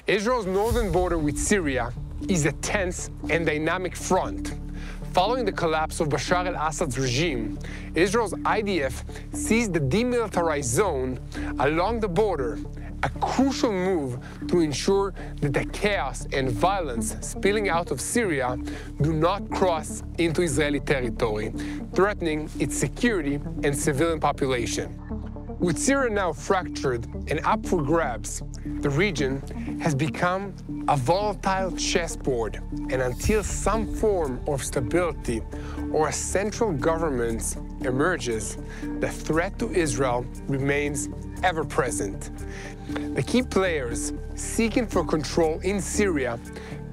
Israel's northern border with Syria is a tense and dynamic front. Following the collapse of Bashar al-Assad's regime, Israel's IDF seized the demilitarized zone along the border, a crucial move to ensure that the chaos and violence spilling out of Syria do not cross into Israeli territory, threatening its security and civilian population. With Syria now fractured and up for grabs, the region has become a volatile chessboard, and until some form of stability or a central government emerges, the threat to Israel remains ever present. The key players seeking for control in Syria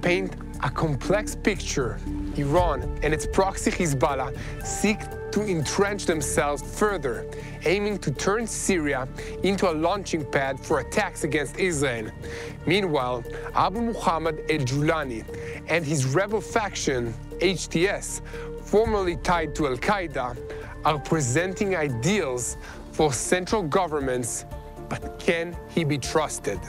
paint a complex picture. Iran and its proxy Hezbollah seek to entrench themselves further, aiming to turn Syria into a launching pad for attacks against Israel. Meanwhile, Abu Muhammad al-Julani and his rebel faction, HTS, formerly tied to Al-Qaeda, are presenting ideals for central governments, but can he be trusted?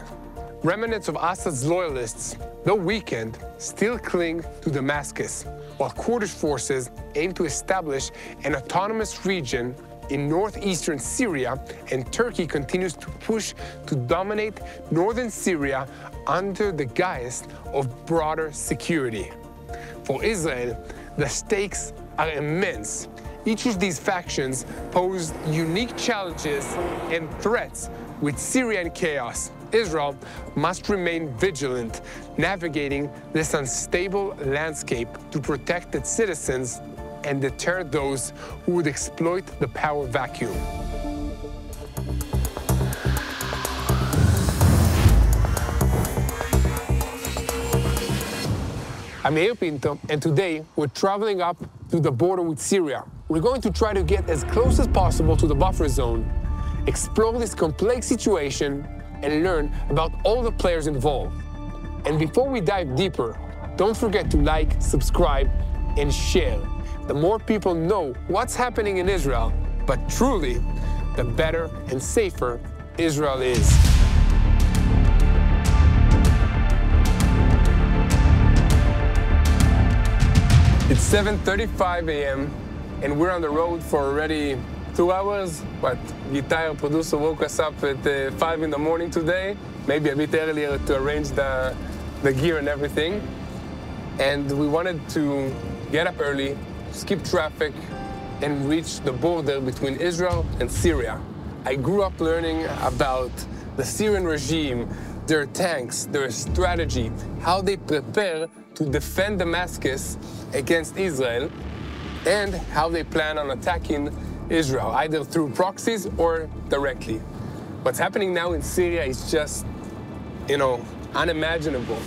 Remnants of Assad's loyalists, though weakened, still cling to Damascus, while Kurdish forces aim to establish an autonomous region in northeastern Syria, and Turkey continues to push to dominate northern Syria under the guise of broader security. For Israel, the stakes are immense. Each of these factions pose unique challenges and threats. With Syrian chaos, Israel must remain vigilant, navigating this unstable landscape to protect its citizens and deter those who would exploit the power vacuum. I'm Yair Pinto, and today we're traveling up to the border with Syria. We're going to try to get as close as possible to the buffer zone, explore this complex situation, and learn about all the players involved. And before we dive deeper, don't forget to like, subscribe, and share. The more people know what's happening in Israel, but truly, the better and safer Israel is. It's 7:35 a.m. and we're on the road for already 2 hours, but Yair, producer, woke us up at 5 in the morning today, maybe a bit earlier to arrange the gear and everything. And we wanted to get up early, skip traffic, and reach the border between Israel and Syria. I grew up learning about the Syrian regime, their tanks, their strategy, how they prepare to defend Damascus against Israel, and how they plan on attacking Israel, either through proxies or directly. What's happening now in Syria is just, unimaginable.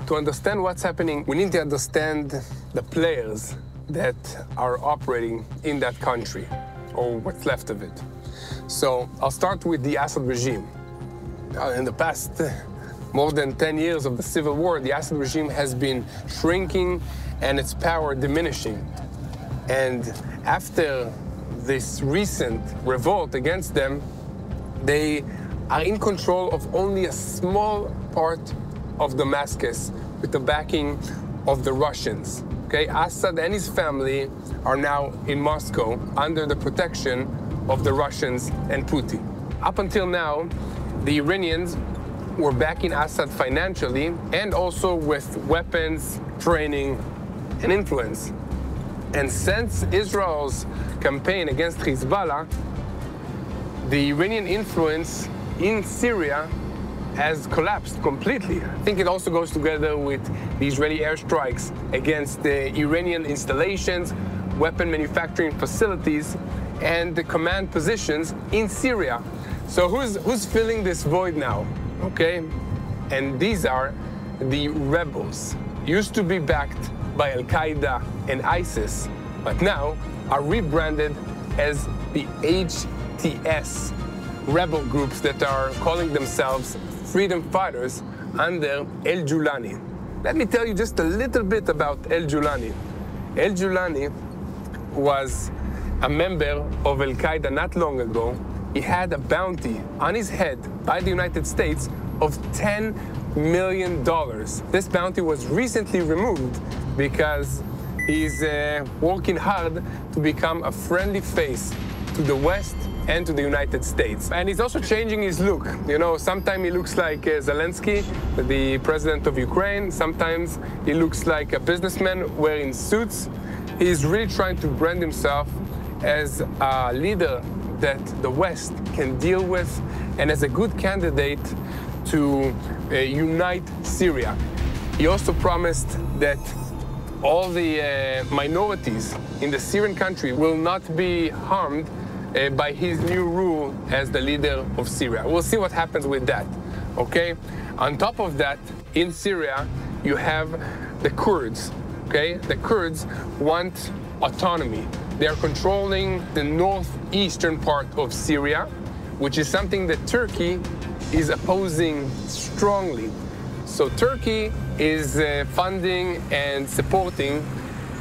To understand what's happening, we need to understand the players that are operating in that country, or what's left of it. So I'll start with the Assad regime. In the past more than 10 years of the civil war, the Assad regime has been shrinking and its power diminishing. And after this recent revolt against them, they are in control of only a small part of Damascus with the backing of the Russians. Okay, Assad and his family are now in Moscow under the protection of the Russians and Putin. Up until now, the Iranians were backing Assad financially and also with weapons, training, and influence. And since Israel's campaign against Hezbollah, the Iranian influence in Syria has collapsed completely. I think it also goes together with the Israeli airstrikes against the Iranian installations, weapon manufacturing facilities, and the command positions in Syria. So who's filling this void now? Okay, and these are the rebels. Used to be backed by Al-Qaeda and ISIS, but now are rebranded as the HTS, rebel groups that are calling themselves freedom fighters under al-Julani. Let me tell you just a little bit about al-Julani. Al-Julani was a member of Al-Qaeda not long ago. He had a bounty on his head by the United States of $10 million. This bounty was recently removed because he's working hard to become a friendly face to the West and to the United States. And he's also changing his look. You know, sometimes he looks like Zelensky, the president of Ukraine. Sometimes he looks like a businessman wearing suits. He's really trying to brand himself as a leader that the West can deal with and as a good candidate to unite Syria. He also promised that all the minorities in the Syrian country will not be harmed by his new rule as the leader of Syria. We'll see what happens with that, okay? On top of that, in Syria, you have the Kurds, okay? The Kurds want autonomy. They are controlling the northeastern part of Syria, which is something that Turkey is opposing strongly. So Turkey is funding and supporting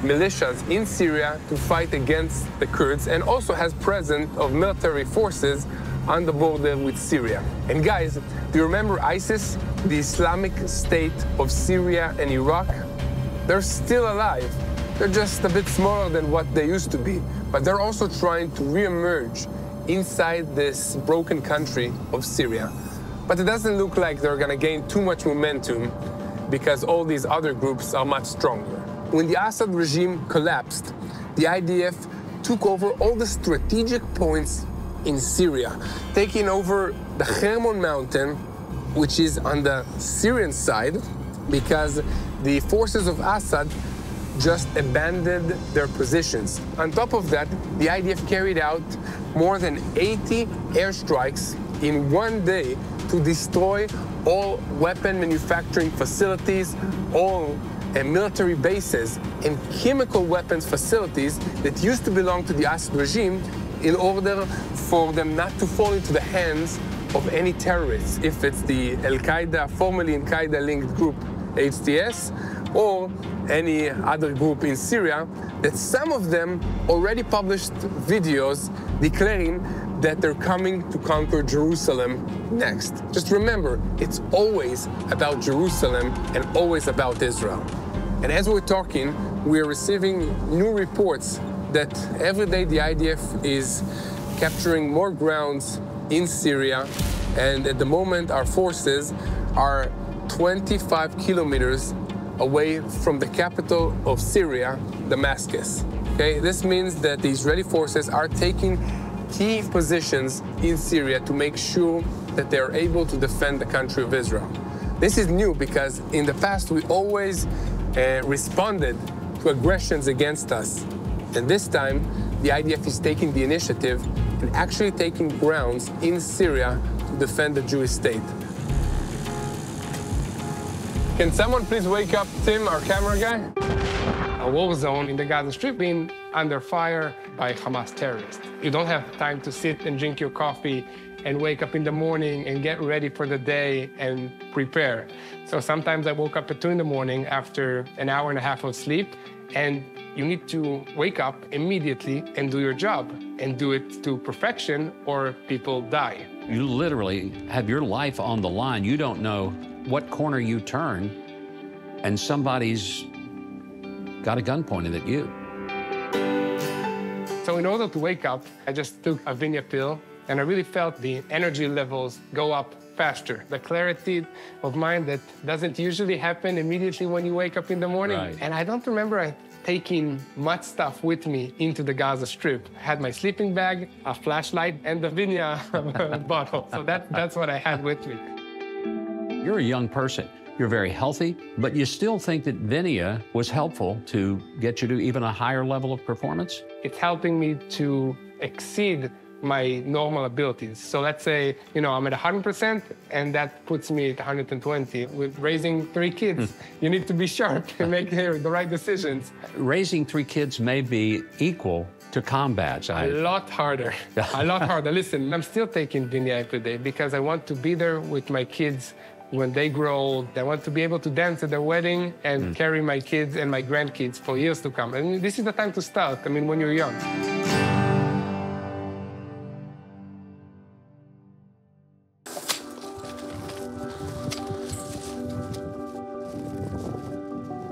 militias in Syria to fight against the Kurds, and also has presence of military forces on the border with Syria. And guys, do you remember ISIS, the Islamic State of Syria and Iraq? They're still alive. They're just a bit smaller than what they used to be, but they're also trying to re-emerge inside this broken country of Syria. But it doesn't look like they're gonna gain too much momentum because all these other groups are much stronger. When the Assad regime collapsed, the IDF took over all the strategic points in Syria, taking over the Hermon mountain, which is on the Syrian side, because the forces of Assad just abandoned their positions. On top of that, the IDF carried out more than 80 airstrikes in one day to destroy all weapon manufacturing facilities, all military bases and chemical weapons facilities that used to belong to the Assad regime in order for them not to fall into the hands of any terrorists, if it's the Al-Qaeda, formerly Al-Qaeda linked group HTS, or any other group in Syria, that some of them already published videos declaring that they're coming to conquer Jerusalem next. Just remember, it's always about Jerusalem and always about Israel. And as we're talking, we're receiving new reports that every day the IDF is capturing more grounds in Syria, and at the moment our forces are 25 kilometers away from the capital of Syria, Damascus. Okay, this means that the Israeli forces are taking key positions in Syria to make sure that they are able to defend the country of Israel. This is new because in the past we always responded to aggressions against us. And this time, the IDF is taking the initiative and actually taking grounds in Syria to defend the Jewish state. Can someone please wake up Tim, our camera guy? A war zone in the Gaza Strip being under fire by Hamas terrorists. You don't have time to sit and drink your coffee and wake up in the morning and get ready for the day and prepare. So sometimes I woke up at 2 in the morning after an hour and a half of sleep, and you need to wake up immediately and do your job and do it to perfection or people die. You literally have your life on the line. You don't know what corner you turn and somebody's got a gun pointed at you. So in order to wake up, I just took a Vinia pill, and I really felt the energy levels go up faster. The clarity of mind that doesn't usually happen immediately when you wake up in the morning. Right. And I don't remember taking much stuff with me into the Gaza Strip. I had my sleeping bag, a flashlight, and the Vinia bottle. So that's what I had with me. You're a young person. You're very healthy, but you still think that Vinia was helpful to get you to even a higher level of performance? It's helping me to exceed my normal abilities. So let's say, I'm at 100%, and that puts me at 120. With raising 3 kids, you need to be sharp and make the right decisions. Raising 3 kids may be equal to combat. A lot harder, a lot harder. Listen, I'm still taking Vinia every day because I want to be there with my kids when they grow old. I want to be able to dance at their wedding and carry my kids and my grandkids for years to come. And this is the time to start, when you're young.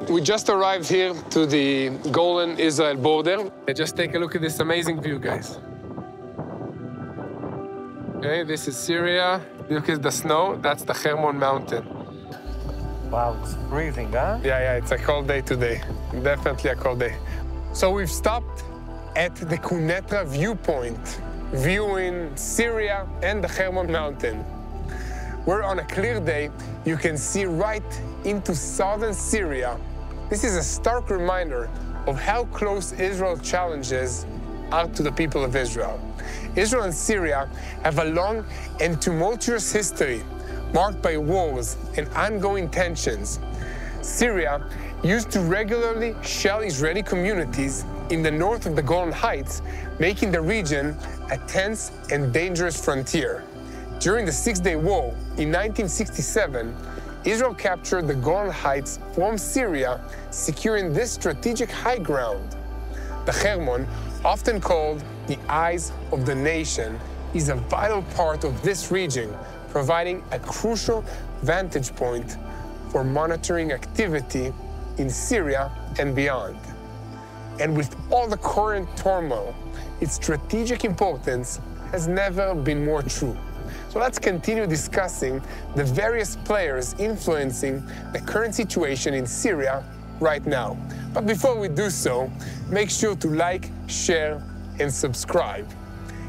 We just arrived here to the Golan-Israel border. Just take a look at this amazing view, guys. Okay, this is Syria. Look at the snow. That's the Hermon mountain. Wow, it's freezing, huh? Yeah, it's a cold day today. Definitely a cold day. So we've stopped at the Kunetra viewpoint, viewing Syria and the Hermon mountain. Where on a clear day, you can see right into southern Syria. This is a stark reminder of how close Israel's challenges are to the people of Israel. Israel and Syria have a long and tumultuous history, marked by wars and ongoing tensions. Syria used to regularly shell Israeli communities in the north of the Golan Heights, making the region a tense and dangerous frontier. During the Six-Day War in 1967, Israel captured the Golan Heights from Syria, securing this strategic high ground. The Hermon, often called the eyes of the nation, is a vital part of this region, providing a crucial vantage point for monitoring activity in Syria and beyond. And with all the current turmoil, its strategic importance has never been more true. So let's continue discussing the various players influencing the current situation in Syria right now. But before we do so, make sure to like, share, and subscribe.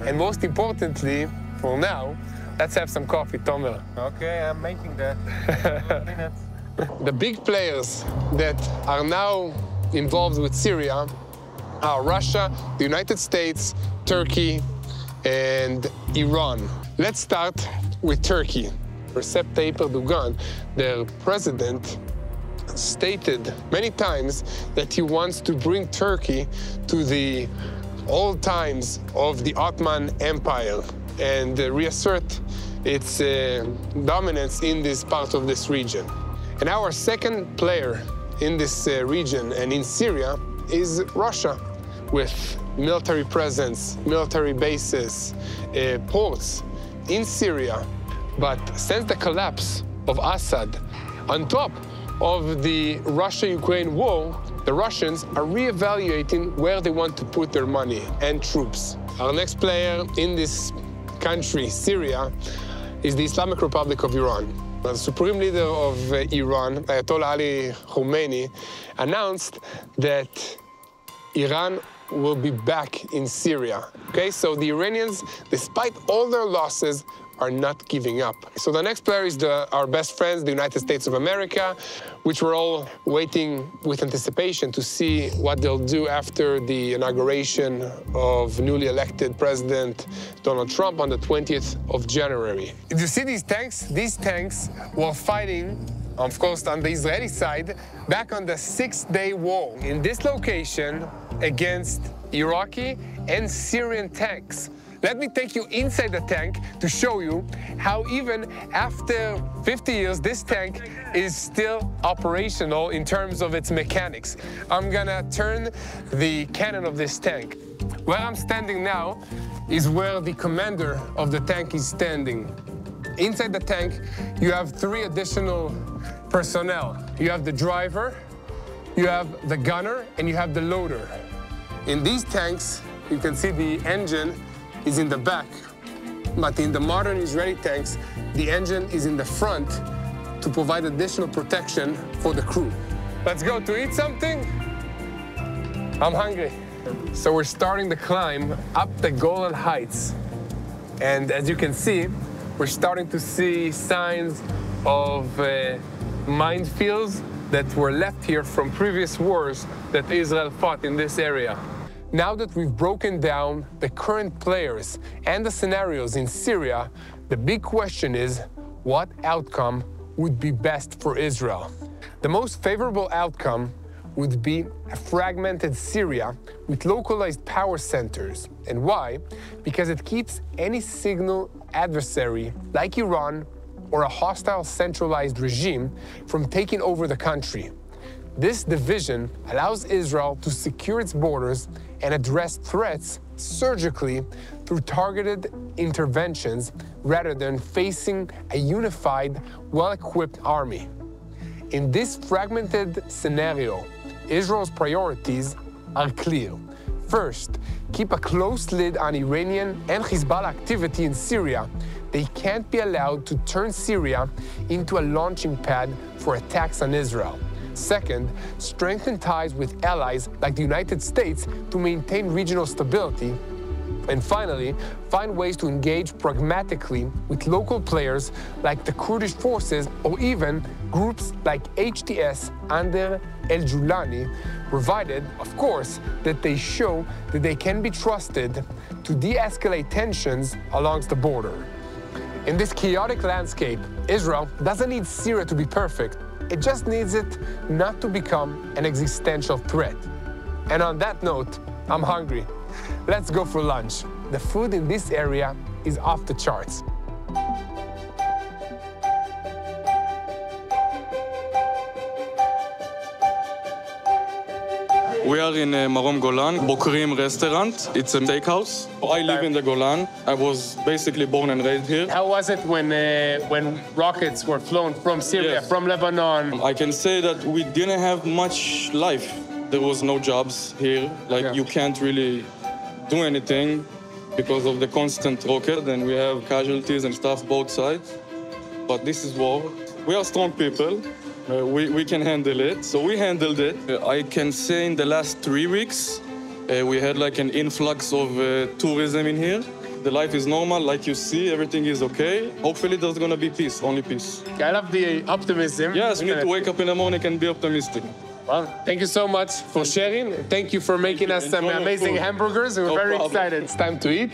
And most importantly, for now, let's have some coffee, Tomer. Okay, I'm making that. Minutes. The big players that are now involved with Syria are Russia, the United States, Turkey, and Iran. Let's start with Turkey. Recep Tayyip Erdogan, their president, stated many times that he wants to bring Turkey to the old times of the Ottoman Empire and reassert its dominance in this part of this region. And our second player in this region and in Syria is Russia, with military presence, military bases, ports in Syria. But since the collapse of Assad, on top of the Russia-Ukraine war, the Russians are reevaluating where they want to put their money and troops. Our next player in this country, Syria, is the Islamic Republic of Iran. The supreme leader of Iran, Ayatollah Ali Khamenei, announced that Iran will be back in Syria. Okay, so the Iranians, despite all their losses, are not giving up. So the next player is our best friends, the United States of America, which we're all waiting with anticipation to see what they'll do after the inauguration of newly elected President Donald Trump on the 20th of January. Did you see these tanks? These tanks were fighting, of course, on the Israeli side, back on the Six-Day War in this location against Iraqi and Syrian tanks. Let me take you inside the tank to show you how even after 50 years, this tank is still operational in terms of its mechanics. I'm gonna turn the cannon of this tank. Where I'm standing now is where the commander of the tank is standing. Inside the tank, you have 3 additional personnel. You have the driver, you have the gunner, and you have the loader. In these tanks, you can see the engine is in the back, but in the modern Israeli tanks, the engine is in the front to provide additional protection for the crew. Let's go to eat something? I'm hungry. So we're starting the climb up the Golan Heights. And as you can see, we're starting to see signs of minefields that were left here from previous wars that Israel fought in this area. Now that we've broken down the current players and the scenarios in Syria, the big question is, what outcome would be best for Israel? The most favorable outcome would be a fragmented Syria with localized power centers. And why? Because it keeps any signal adversary, like Iran or a hostile centralized regime, from taking over the country. This division allows Israel to secure its borders and address threats surgically through targeted interventions rather than facing a unified, well-equipped army. In this fragmented scenario, Israel's priorities are clear. First, keep a close lid on Iranian and Hezbollah activity in Syria. They can't be allowed to turn Syria into a launching pad for attacks on Israel. Second, strengthen ties with allies like the United States to maintain regional stability. And finally, find ways to engage pragmatically with local players like the Kurdish forces or even groups like HTS under El-Julani, provided, of course, that they show that they can be trusted to de-escalate tensions along the border. In this chaotic landscape, Israel doesn't need Syria to be perfect. It just needs it not to become an existential threat. And on that note, I'm hungry. Let's go for lunch. The food in this area is off the charts. We are in Marom Golan, Bokrim restaurant. It's a steakhouse. I live in the Golan. I was basically born and raised here. How was it when rockets were flown from Syria, Yes. from Lebanon? I can say that we didn't have much life. There was no jobs here. You can't really do anything because of the constant rocket, and we have casualties and stuff both sides. But this is war. We are strong people. We can handle it. So we handled it. I can say in the last 3 weeks, we had like an influx of tourism in here. The life is normal, like you see, everything is okay. Hopefully there's gonna be peace, only peace. I love the optimism. Yes, we need to wake up in the morning and be optimistic. Well, thank you so much for sharing. Thank you for making us some amazing hamburgers. We're very excited. It's time to eat.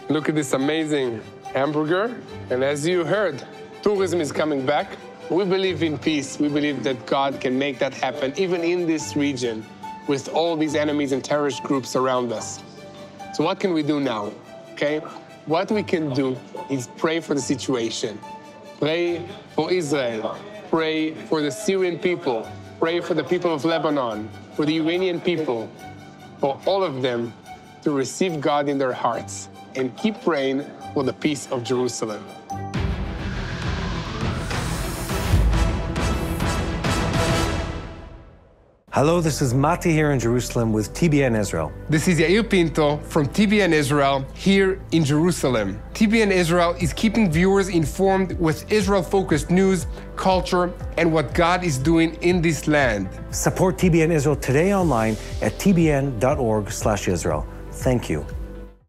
Look at this amazing hamburger. And as you heard, tourism is coming back. We believe in peace. We believe that God can make that happen, even in this region, with all these enemies and terrorist groups around us. So what can we do now, okay? What we can do is pray for the situation. Pray for Israel. Pray for the Syrian people. Pray for the people of Lebanon, for the Iranian people, for all of them to receive God in their hearts and keep praying for the peace of Jerusalem. Hello, this is Mati here in Jerusalem with TBN Israel. This is Yair Pinto from TBN Israel here in Jerusalem. TBN Israel is keeping viewers informed with Israel-focused news, culture, and what God is doing in this land. Support TBN Israel today online at tbn.org/Israel. Thank you.